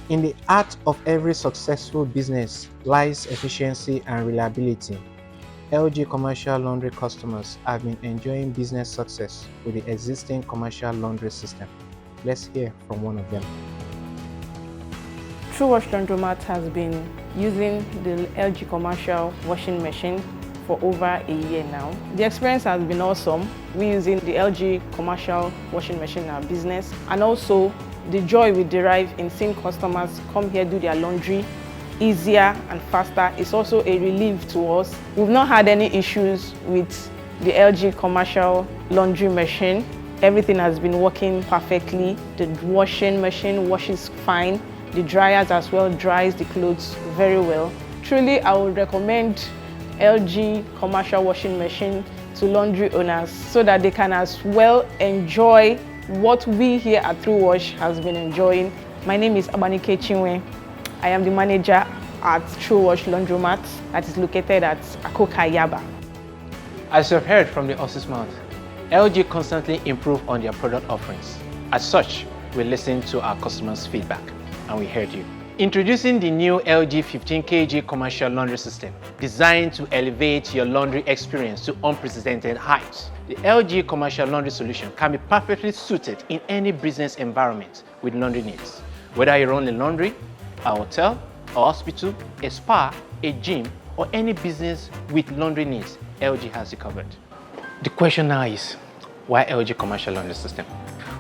In the heart of every successful business lies efficiency and reliability. LG Commercial Laundry customers have been enjoying business success with the existing commercial laundry system. Let's hear from one of them. True Wash Laundromat has been using the LG commercial washing machine for over a year now. The experience has been awesome. We're using the LG commercial washing machine in our business, and also the joy we derive in seeing customers come here do their laundry easier and faster is also a relief to us. We've not had any issues with the LG commercial laundry machine. Everything has been working perfectly. The washing machine washes fine. The dryers as well dries the clothes very well. Truly, I would recommend LG commercial washing machine to laundry owners so that they can as well enjoy what we here at True Wash has been enjoying. My name is Abanike Chinwe. I am the manager at True Wash Laundromat that is located at Akoka Yaba. As you've heard from the horse's mouth, LG constantly improve on their product offerings. As such, we listened to our customers' feedback and we heard you. Introducing the new LG 15 kg commercial laundry system, designed to elevate your laundry experience to unprecedented heights. The LG commercial laundry solution can be perfectly suited in any business environment with laundry needs. Whether you run a laundry, a hotel, a hospital, a spa, a gym, or any business with laundry needs, LG has you covered. The question now is, why LG commercial laundry system?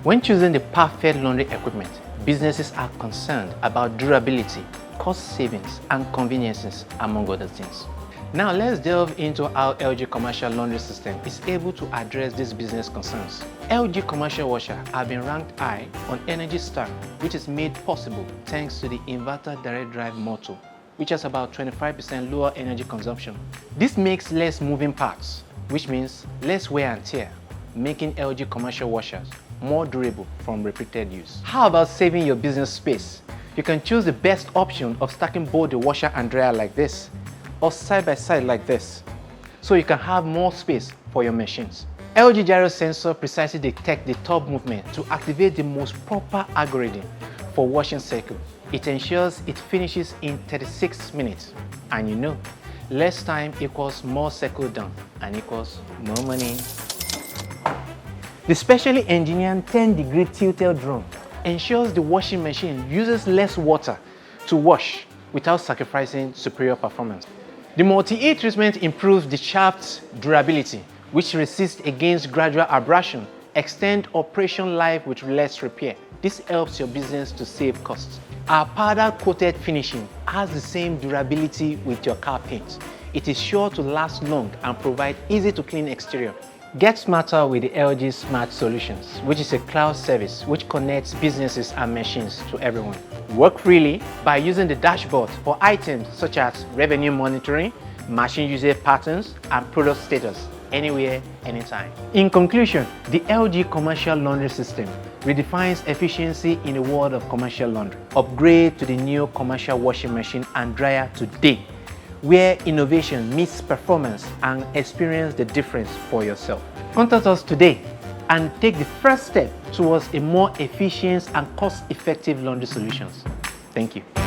When choosing the perfect laundry equipment, businesses are concerned about durability, cost savings, and conveniences, among other things. Now let's delve into how LG commercial laundry system is able to address these business concerns. LG commercial washer have been ranked high on Energy Star, which is made possible thanks to the inverter direct drive motor, which has about 25% lower energy consumption. This makes less moving parts, which means less wear and tear, making LG commercial washers more durable from repeated use. How about saving your business space? You can choose the best option of stacking both the washer and dryer like this, or side by side like this, so you can have more space for your machines. LG gyro sensor precisely detects the top movement to activate the most proper algorithm for washing cycle. It ensures it finishes in 36 minutes. And you know, less time equals more cycle done and equals more money. The specially engineered 10-degree tilted drum ensures the washing machine uses less water to wash without sacrificing superior performance. The multi-heat treatment improves the shaft's durability, which resists against gradual abrasion, extend operation life with less repair. This helps your business to save costs. Our powder-coated finishing has the same durability with your car paint. It is sure to last long and provide easy-to-clean exterior. Get smarter with the LG Smart Solutions, which is a cloud service which connects businesses and machines to everyone. Work freely by using the dashboard for items such as revenue monitoring, machine usage patterns, and product status anywhere, anytime. In conclusion, the LG commercial laundry system redefines efficiency in the world of commercial laundry. Upgrade to the new commercial washing machine and dryer today, where innovation meets performance, and experience the difference for yourself. Contact us today and take the first step towards a more efficient and cost-effective laundry solutions. Thank you.